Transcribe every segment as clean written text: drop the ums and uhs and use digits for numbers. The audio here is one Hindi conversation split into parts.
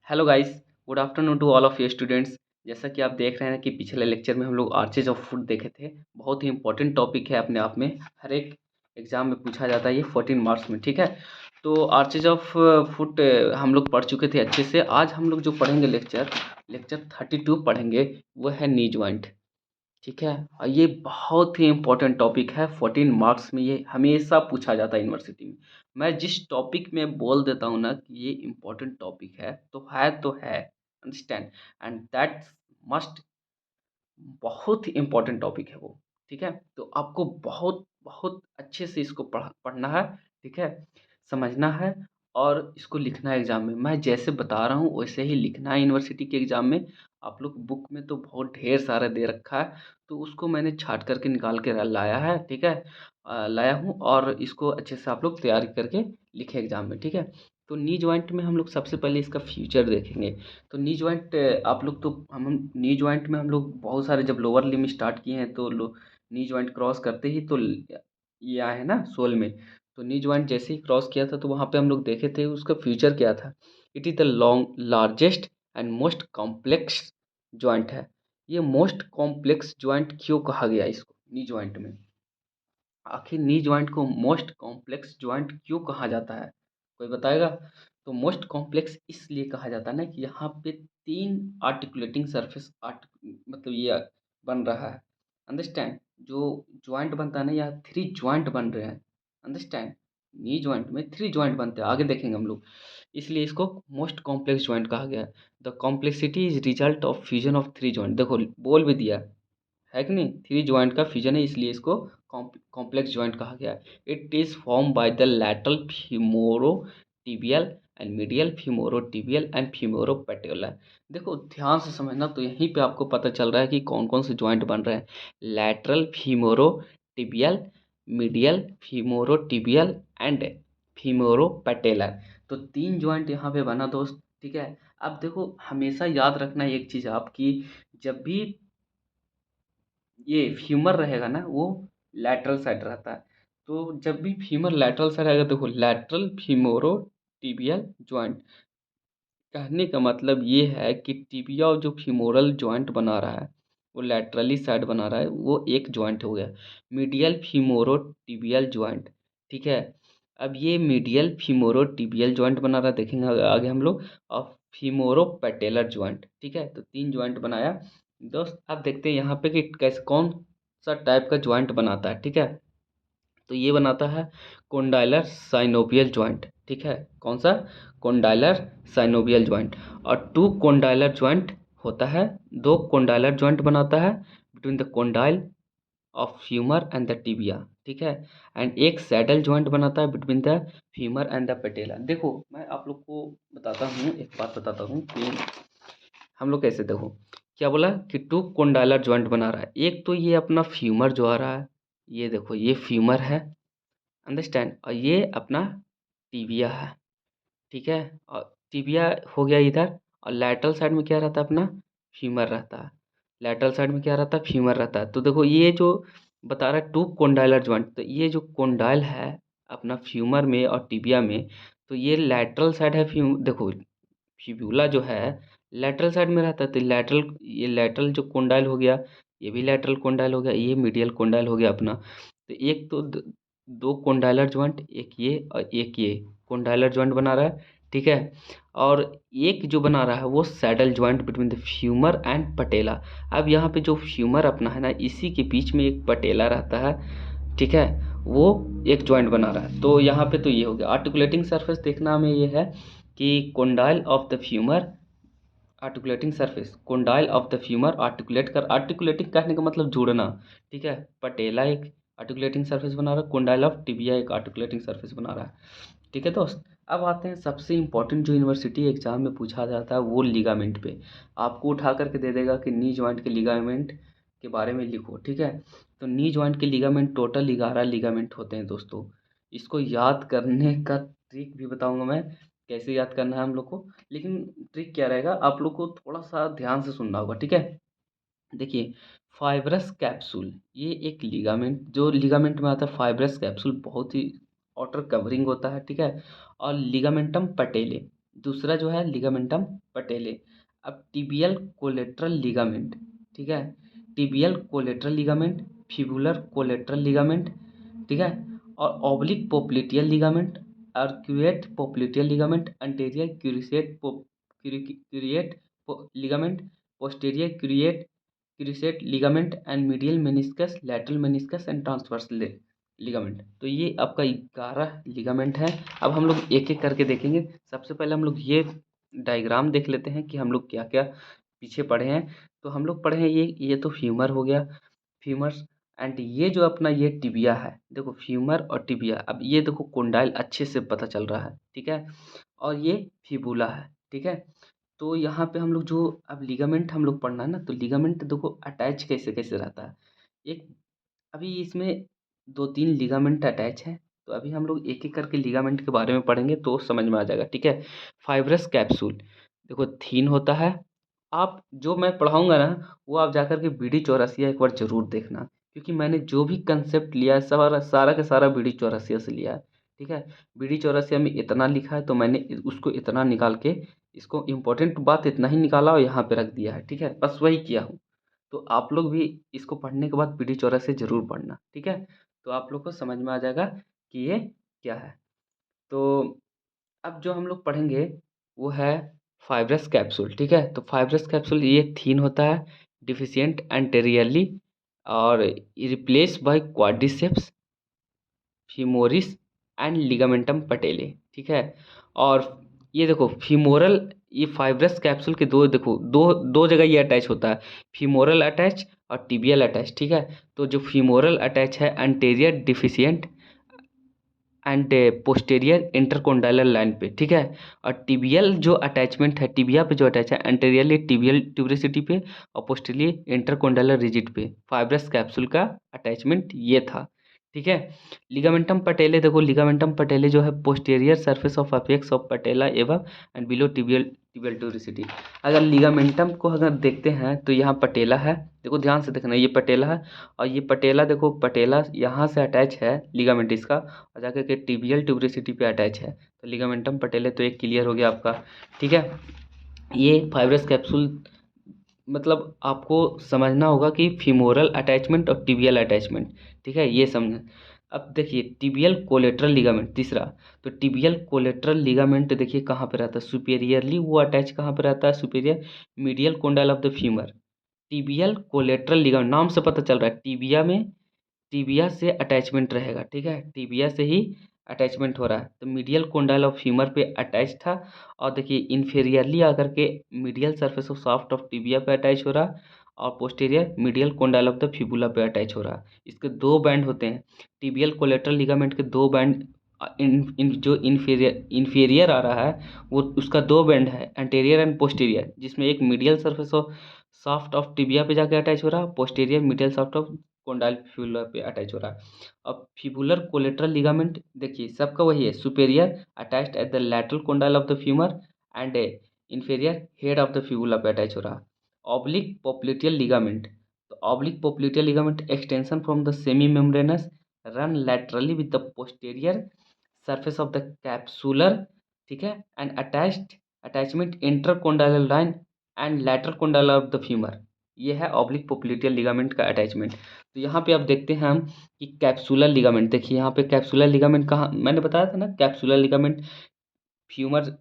Hello guys, good afternoon to all of you students. जैसा कि आप देख रहे हैं कि पिछले लेक्चर में हम लोग आर्चेज ऑफ फुट देखे थे। बहुत ही इंपॉर्टेंट टॉपिक है अपने आप में। हर एक एग्जाम में पूछा जाता है ये 14 मार्क्स में, ठीक है। तो आर्चेज ऑफ फुट हम लोग पढ़ चुके थे अच्छे से। आज हम लोग जो पढ़ेंगे लेक्चर लेक्चर 32 पढ़ेंगे, वो है नी जॉइंट, ठीक है। और ये बहुत ही इंपॉर्टेंट टॉपिक है। 14 मार्क्स में ये हमेशा पूछा जाता है यूनिवर्सिटी में। मैं जिस टॉपिक में बोल देता हूँ ना कि ये इंपॉर्टेंट टॉपिक है तो है, अंडरस्टैंड। एंड दैट मस्ट, बहुत ही इंपॉर्टेंट टॉपिक है वो, ठीक है। तो आपको बहुत बहुत अच्छे से इसको पढ़ना है, ठीक है, समझना है और इसको लिखना है एग्जाम में। मैं जैसे बता रहा हूँ वैसे ही लिखना है यूनिवर्सिटी के एग्जाम में। आप लोग बुक में तो बहुत ढेर सारा दे रखा है, तो उसको मैंने छाट करके निकाल के लाया है, ठीक है। लाया हूँ और इसको अच्छे से आप लोग तैयारी करके लिखे एग्जाम में, ठीक है। तो नी जॉइंट में हम लोग सबसे पहले इसका फ्यूचर देखेंगे। तो नी जॉइंट आप लोग तो हम नी जॉइंट में हम लोग बहुत सारे जब लोअर लिम स्टार्ट किए हैं तो नी जॉइंट क्रॉस करते ही तो ये आए हैं ना सोल में। तो नी जॉइंट जैसे ही क्रॉस किया था तो वहाँ पे हम लोग देखे थे उसका फ्यूचर क्या था। It is the long largest and most complex joint है। ये मोस्ट कॉम्प्लेक्स जॉइंट क्यों कहा गया इसको नी जॉइंट में? आखिर नी जॉइंट को मोस्ट कॉम्प्लेक्स जॉइंट क्यों कहा जाता है, कोई बताएगा? तो मोस्ट कॉम्प्लेक्स इसलिए कहा जाता है ना कि यहाँ पे तीन आर्टिकुलेटिंग सरफेस मतलब ये बन रहा है, अंडरस्टैंड। जो जॉइंट बनता है ना, यहाँ थ्री जॉइंट बन रहे हैं, अंडरस्टैंड। नी जॉइंट में थ्री जॉइंट बनते हैं, आगे देखेंगे हम लोग। इसलिए इसको मोस्ट कॉम्प्लेक्स जॉइंट कहा गया है। The complexity is result of fusion of three joint. देखो बोल भी दिया है कि नहीं, थ्री जॉइंट का फ्यूजन है इसलिए इसको कॉम्प्लेक्स जॉइंट कहा गया है। It is form by the lateral femorotibial and medial femorotibial and femoropatellar. देखो ध्यान से समझना, तो यहीं पे आपको पता चल रहा है कि कौन कौन से जॉइंट बन रहे हैं। Lateral femorotibial, medial femorotibial and femoropatellar. तो तीन जॉइंट यहाँ पे बना दोस्त, ठीक है। अब देखो हमेशा याद रखना एक चीज़ आपकी, जब भी ये फीमर रहेगा ना वो लैटरल साइड रहता है। तो जब भी फीमर लैटरल साइड आएगा, देखो लैटरल फीमोरो टिबियल जॉइंट, कहने का मतलब ये है कि टिबिया जो फीमोरल जॉइंट बना रहा है वो लैटरली साइड बना रहा है, वो एक जॉइंट हो गया, मीडियल फीमोरो टिबियल जॉइंट, ठीक है। अब ये मीडियल फीमोरो टिबियल जॉइंट बना रहा है, देखेंगे आगे हम लोग। और फीमोरो पेटेलर जॉइंट, ठीक है। तो तीन जॉइंट बनाया दोस्त। अब देखते हैं यहाँ पे कि कैसे कौन सा टाइप का जॉइंट बनाता है, ठीक है। तो ये बनाता है कोंडाइलर साइनोवियल जॉइंट, ठीक है। कौन सा? कोंडाइलर साइनोवियल जॉइंट। और टू कोंडाइलर जॉइंट होता है, दो कोंडाइलर जॉइंट बनाता है between the condyle of femur and the tibia, ठीक है। एंड एक सैडल जॉइंट बनाता है between the femur and the patella. देखो मैं आप लोग को बताता हूँ, एक बात बताता हूँ कि हम लोग कैसे, देखो क्या बोला कि टू कोंडाइलर जॉइंट बना रहा है। एक तो ये अपना फ्यूमर जो आ रहा है, ये देखो ये फ्यूमर है, अंडरस्टैंड। और ये अपना टिबिया है, ठीक है। और टिबिया हो गया इधर, और लैटरल साइड में क्या रहता है अपना फीमर रहता है। लैटरल साइड में क्या रहता है? फीमर रहता है। तो देखो ये जो बता रहा है टू कोंडाइलर जॉइंट, तो ये जो कोंडाइल है अपना फ्यूमर में और टिबिया में, तो ये लैटरल साइड है। देखो फिब्यूला जो है लैटरल साइड में रहता है, तो लैटरल, ये लैटरल जो कोंडाइल हो गया, ये भी लैटरल कोंडाइल हो गया, ये मीडियल कोंडाइल हो गया अपना। तो एक तो दो कोंडाइलर जॉइंट, एक ये और एक ये कोंडाइलर जॉइंट बना रहा है, ठीक है। और एक जो बना रहा है वो saddle joint between the femur and patella. अब यहाँ पे जो फ्यूमर अपना है ना, इसी के बीच में एक पटेला रहता है, ठीक है। वो एक जॉइंट बना रहा है। तो यहाँ पे तो ये हो गया आर्टिकुलेटिंग सरफेस। देखना हमें ये है कि condyle of the femur, articulating surface, condyle of the femur articulate कर, आर्टिकुलेटिंग कहने का मतलब जोड़ना, ठीक है। पटेला एक आर्टिकुलेटिंग सरफेस बना रहा है, कोंडाइल ऑफ टिबिया एक आर्टिकुलेटिंग सरफेस बना रहा है, ठीक है दोस्त। अब आते हैं सबसे इंपॉर्टेंट जो यूनिवर्सिटी एग्जाम में पूछा जाता है वो लिगामेंट पे। आपको उठा करके दे देगा कि नी जॉइंट के लिगामेंट के बारे में लिखो, ठीक है। तो नी जॉइंट के लिगामेंट टोटल 11 लिगामेंट होते हैं दोस्तों। इसको याद करने का ट्रिक भी बताऊंगा मैं, कैसे याद करना है हम लोग को। लेकिन ट्रिक क्या रहेगा, आप लोग को थोड़ा सा ध्यान से सुनना होगा, ठीक है। देखिए फाइब्रस कैप्सूल, ये एक लिगामेंट, जो लिगामेंट में आता है फाइब्रस कैप्सूल, बहुत ही आउटर कवरिंग होता है, ठीक है। और लिगामेंटम पटेले, दूसरा जो है लिगामेंटम पटेले। अब टिबियल कोलेट्रल लिगामेंट, ठीक है, tibial collateral ligament, fibular collateral ligament, ठीक है, और oblique popliteal ligament, arcuate popliteal ligament, anterior cruciate ligament, posterior cruciate ligament and medial meniscus, lateral meniscus and transverse ligament. तो ये आपका 11 लिगामेंट है। अब हम लोग एक एक करके देखेंगे। सबसे पहले हम लोग ये डायग्राम देख लेते हैं कि हम लोग क्या क्या पीछे पढ़े हैं। तो हम लोग पढ़े हैं ये तो फ्यूमर हो गया, फ्यूमर्स। एंड ये जो अपना ये टिबिया है, देखो फ्यूमर और टिबिया, अब ये देखो कोंडाइल अच्छे से पता चल रहा है, ठीक है, और ये फिबुला है, ठीक है। तो यहाँ पे हम लोग जो अब लिगामेंट हम लोग पढ़ना है ना, तो लिगामेंट देखो अटैच कैसे कैसे रहता है। एक अभी इसमें 2-3 लिगामेंट अटैच है, तो अभी हम लोग एक एक करके लिगामेंट के बारे में पढ़ेंगे तो समझ में आ जाएगा, ठीक है। फाइब्रस कैप्सूल देखो थीन होता है। आप जो मैं पढ़ाऊंगा ना वो आप जाकर के बीडी चौरसिया एक बार जरूर देखना, क्योंकि मैंने जो भी कंसेप्ट लिया है सारा सारा का सारा बीडी चौरसिया से लिया है, ठीक है। बीडी चौरसिया में इतना लिखा है तो मैंने उसको इतना निकाल के इसको इम्पोर्टेंट बात इतना ही निकाला और यहाँ पे रख दिया है, ठीक है, बस वही किया हूँ। तो आप लोग भी इसको पढ़ने के बाद बीडी चौरसिया ज़रूर पढ़ना, ठीक है। तो आप लोग को समझ में आ जाएगा कि ये क्या है। तो अब जो हम लोग पढ़ेंगे वो है फाइब्रस कैप्सूल, ठीक है। तो फाइब्रस कैप्सूल ये थीन होता है, डिफिशिएंट एंटेरियरली, और replace by quadriceps femoris and ligamentum patellae, ठीक है। और ये देखो फीमोरल, ये फाइब्रस कैप्सूल के दो देखो दो दो जगह ये अटैच होता है, फीमोरल अटैच और टिबियल अटैच, ठीक है। तो जो फीमोरल अटैच है anterior deficient and posterior intercondylar line पे, ठीक है। और टिबियल जो अटैचमेंट है, टिबिया पे जो अटैच है एंटेरियरली टिबियल ट्यूबरेसिटी पे और पोस्टेरियरली इंटरकोंडाइलर रिजिड पे फाइब्रस कैप्सूल का अटैचमेंट ये था, ठीक है। लिगामेंटम पटेले देखो, लिगामेंटम पटेले जो है posterior surface of apex of patella एवं and below tibial tibial tuberosity. अगर लिगामेंटम को अगर देखते हैं तो यहाँ पटेला है, देखो ध्यान से देखना, ये पटेला है और ये पटेला देखो, पटेला यहाँ से अटैच है लिगामेंट इसका और जाकर के टिबियल ट्यूबरेसिटी पे अटैच है। तो लिगामेंटम पटेले तो एक क्लियर हो गया आपका, ठीक है। ये फाइब्रस कैप्सूल मतलब आपको समझना होगा कि फीमोरल अटैचमेंट और टिबियल अटैचमेंट, ठीक है, ये समझ। अब देखिए टिबियल कोलेट्रल लिगामेंट तीसरा। तो टिबियल कोलेट्रल लिगामेंट देखिए कहाँ पे रहता है, सुपेरियरली वो अटैच कहाँ पे रहता है, superior medial condyle of the femur. Tibial collateral ligament नाम से पता चल रहा है टिबिया में, टिबिया से अटैचमेंट रहेगा, ठीक है, टिबिया से ही अटैचमेंट हो रहा है। तो मीडियल कोंडाइल ऑफ फीमर पे अटैच था और देखिए इन्फेरियरली आकर के medial surface of shaft of tibia पे अटैच हो रहा है और posterior medial condyle of the fibula पे अटैच हो रहा है। इसके दो बैंड होते हैं, टिबियल कोलेट्रल लिगामेंट के दो बैंड। जो इन्फीरियर आ रहा है वो उसका दो बैंड है, एंटेरियर एंड पोस्टीरियर, जिसमें एक medial surface of shaft of tibia पे जाके अटैच हो रहा है, posterior medial shaft of condyle fibula पे अटैच हो रहा है। अब फिबुलर कोलेट्रल लिगामेंट देखिए सबका वही है, superior attached at the lateral condyle of the femur and inferior head of the fibula पे अटैच हो रहा है। ऑब्लिक पोप्लिटियल लिगामेंट, तो oblique popliteal ligament extension from the semi membranous run laterally with the posterior surface of the capsular, ठीक है, and attachment intercondylar line and lateral condylar of the femur. ये है ऑब्लिक पोप्लिटियल लिगामेंट का अटैचमेंट। तो यहाँ पे आप देखते हैं हम कि कैप्सुलर लिगामेंट, देखिए यहाँ पे कैप्सुलर लिगामेंट कहाँ, मैंने बताया था ना कैप्सुलर लिगामेंट फ्यूमर,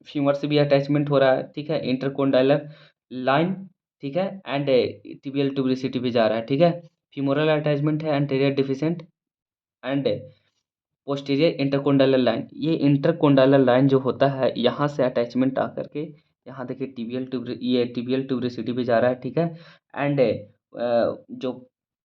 फ्यूमर से भी अटैचमेंट हो रहा है, ठीक है, इंटरकोंडाइलर लाइन, ठीक है, एंड टिबियल ट्यूबरिसिटी भी जा रहा है, ठीक है। फ्यूमोरल अटैचमेंट है एंटेरियर डिफिसेंट एंड पोस्टीरियर इंटरकोंडाइलर लाइन। ये इंटरकोंडाइलर लाइन जो होता है यहाँ से अटैचमेंट आकर के यहाँ देखिए ये टिबियल ट्यूबरिसिटी पे जा रहा है, ठीक है, एंड जो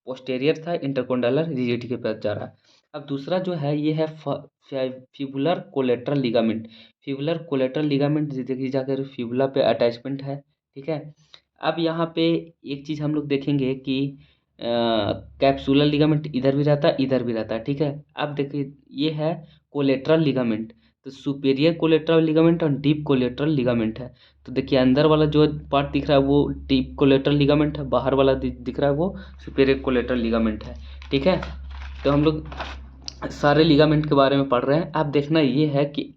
पोस्टेरियर था इंटरकोंडाइलर रिजिडिटी के पास जा रहा है। अब दूसरा जो है ये है fibular collateral ligament. Fibular collateral ligament देखिए जाकर फिबुला पे अटैचमेंट है, ठीक है। अब यहाँ पे एक चीज़ हम लोग देखेंगे कि कैप्सुलर लिगामेंट इधर भी रहता है इधर भी रहता है, ठीक है। अब देखिए ये है कोलेट्रल लिगामेंट, तो सुपेरियर कोलेट्रल लिगामेंट और डीप कोलेट्रल लिगामेंट है। तो देखिए अंदर वाला जो पार्ट दिख रहा है वो डीप कोलेट्रल लिगामेंट है, बाहर वाला दिख रहा है वो सुपेरियर कोलेट्रल लिगामेंट है, ठीक है। तो हम लोग सारे लिगामेंट के बारे में पढ़ रहे हैं। अब देखना ये है कि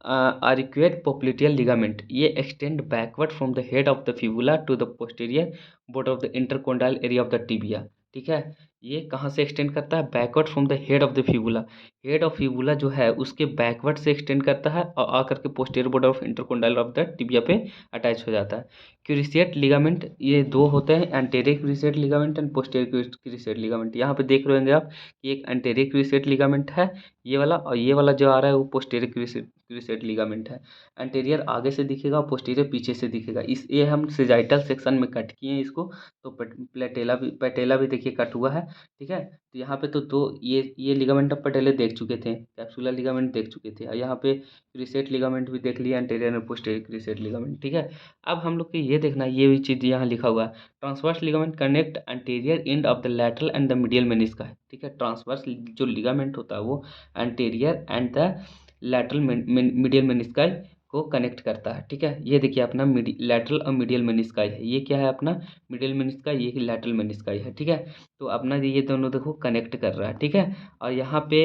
आर्क्वेट पोप्लिटियल लिगामेंट, ये extend backward from the head of the fibula to the posterior border of the intercondylar area of the tibia. ठीक है, ये कहाँ से एक्सटेंड करता है? Backward from the head of the fibula. Head of fibula जो है उसके बैकवर्ड से एक्सटेंड करता है और आकर के posterior border of intercondylar of the tibia पे अटैच हो जाता है। क्यूरिसेट लिगामेंट, ये दो होते हैं, anterior cruciate ligament and posterior cruciate ligament. यहाँ पे देख रहे होंगे आप कि एक एंटेरियर क्यूरिसेट लिगामेंट है ये वाला, और ये वाला जो आ रहा है वो पोस्टीरियर क्यूरिसेट लिगामेंट है। एंटेरियर आगे से दिखेगा, पोस्टीरियर पीछे से दिखेगा। इस ये हम सेजाइटल सेक्शन में कट किए हैं इसको। तो पैटेला भी देखिए कट हुआ है। ठीक है, तो यहाँ पे तो दो ये लिगामेंट ऑफ पैटेले देख चुके थे, कैप्सुलर लिगामेंट देख चुके थे, और यहाँ पे क्यूरिसेट लिगामेंट भी देख लिया, एंटेरियर और पोस्टीरियर क्यूरिसेट लिगामेंट। ठीक है, अब हम लोग को ये देखना है, ये भी चीज़ यहाँ लिखा हुआ है, transverse ligament connect anterior end of the lateral and the medial menisci. ठीक है, ट्रांसवर्स जो लिगामेंट होता है वो anterior end the lateral medial menisci को कनेक्ट करता है। ठीक है, ये देखिए अपना लैटरल और मीडियल मेनिस्काई है, ये क्या है अपना मीडियल मेनिस्काई, ये लैटरल मेनिस्काई है। ठीक है, तो अपना ये दोनों देखो कनेक्ट कर रहा है। ठीक है, और यहाँ पे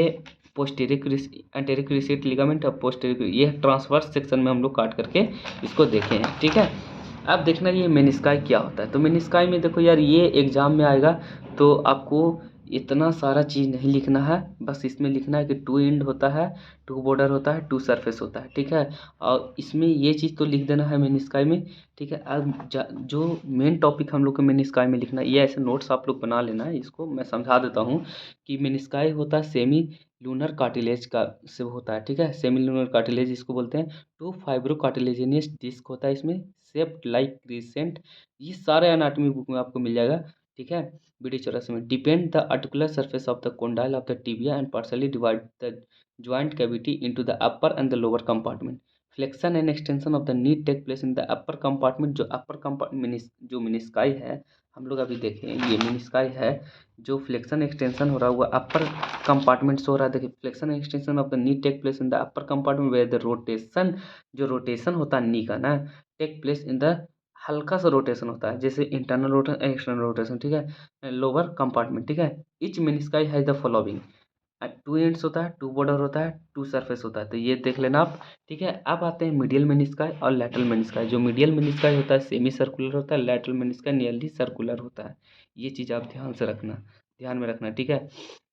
एंटेरियर क्रूसिएट लिगामेंट और पोस्टीरियर, ये ट्रांसवर्स सेक्शन में हम लोग काट करके इसको देखे हैं। ठीक है, अब देखना ये मेनिस्काई क्या होता है। तो मेनिस्काई में देखो यार, ये एग्जाम में आएगा, तो आपको इतना सारा चीज़ नहीं लिखना है, बस इसमें लिखना है कि टू एंड होता है, टू बॉर्डर होता है, टू सरफेस होता है। ठीक है, और इसमें ये चीज़ तो लिख देना है मेनिस्काई में। ठीक है, अब जो मेन टॉपिक हम लोग को मेनिस्काई में लिखना है, ये ऐसे नोट्स आप लोग बना लेना है, इसको मैं समझा देता हूँ कि मेनिस्काई होता है सेमी लूनर कार्टिलेज का से होता है। ठीक है, सेमी लूनर कार्टिलेज इसको बोलते हैं। टू फाइब्रो कार्टिलेजिनियस डिस्क होता है इसमें, शेप्ड लाइक क्रिसेंट। ये सारे एनाटॉमी बुक में आपको मिल जाएगा। ठीक है, BD 84 में depend the articular surface of the condyle of the tibia and partially divide the joint cavity into the upper and the lower compartment. Flexion and extension of the knee take place in the upper compartment। जो अपर कंपार्टमेंट जो मिनिस्काई है, हम लोग अभी देखें ये मिनिस्काई है, जो फ्लेक्शन एक्सटेंशन हो रहा है वो अपर कंपार्टमेंट से हो रहा है। देखिए, flexion extension of the knee take place in the upper compartment where the rotation, जो रोटेशन होता है नी का ना, टेक प्लेस इन द, हल्का सा रोटेशन होता है, जैसे इंटरनल रोटेशन एक्सटर्नल रोटेशन। ठीक है, लोअर कंपार्टमेंट। ठीक है, each menisci has the following, two ends होता है, टू बॉर्डर होता है, टू सरफेस होता है, तो ये देख लेना आप। ठीक है, अब आते हैं मीडियल मेनिस्काई और लैटरल मेनिस्काई। जो मीडियल मेनिस्काई होता है सेमी सर्कुलर होता है, लैटरल मेनिस्काई नियरली सर्कुलर होता है। ये चीज़ आप ध्यान से रखना, ध्यान में रखना। ठीक है,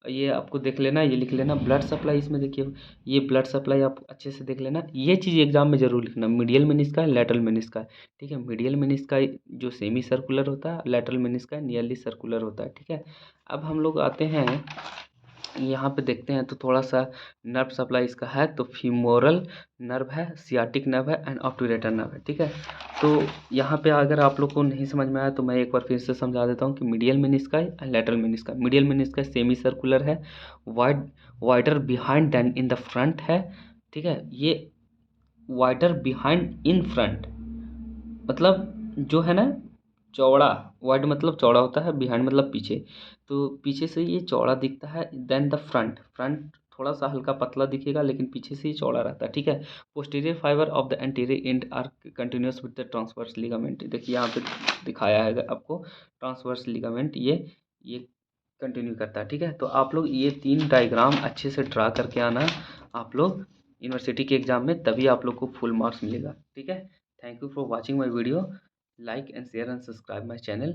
ये आपको देख लेना, ये लिख लेना ब्लड सप्लाई, इसमें देखिए ये ब्लड सप्लाई आप अच्छे से देख लेना। ये चीज़ एग्जाम में जरूर लिखना, मीडियल मेनिस्काई, लैटरल मेनिस्काई। ठीक है, मीडियल मेनिस्काई जो सेमी सर्कुलर होता है, लैटरल मेनिस्काई नियरली सर्कुलर होता है। ठीक है, अब हम लोग आते हैं यहाँ पे देखते हैं, तो थोड़ा सा नर्व सप्लाई इसका है, तो फीमोरल नर्व है, सियाटिक नर्व है एंड ऑब्टूरेटर नर्व है। ठीक है, तो यहाँ पे अगर आप लोग को नहीं समझ में आया तो मैं एक बार फिर से समझा देता हूँ कि medial menisci and lateral menisci. Medial menisci semi circular है, wider behind than in the front है। ठीक है, ये वाइडर बिहाइंड इन फ्रंट, मतलब जो है ना चौड़ा, वाइड मतलब चौड़ा होता है, बिहाइंड मतलब पीछे, तो पीछे से ये चौड़ा दिखता है। देन द फ्रंट, फ्रंट थोड़ा सा हल्का पतला दिखेगा, लेकिन पीछे से ये चौड़ा रहता है। ठीक है, posterior fibre of the anterior and are continuous with the transverse ligament. देखिए यहाँ पे दिखाया है आपको, ट्रांसवर्स लिगामेंट ये कंटिन्यू करता है। ठीक है, तो आप लोग ये 3 डायग्राम अच्छे से ड्रा करके आना आप लोग यूनिवर्सिटी के एग्जाम में, तभी आप लोग को फुल मार्क्स मिलेगा। ठीक है, thank you for watching my video, like and share and subscribe my channel।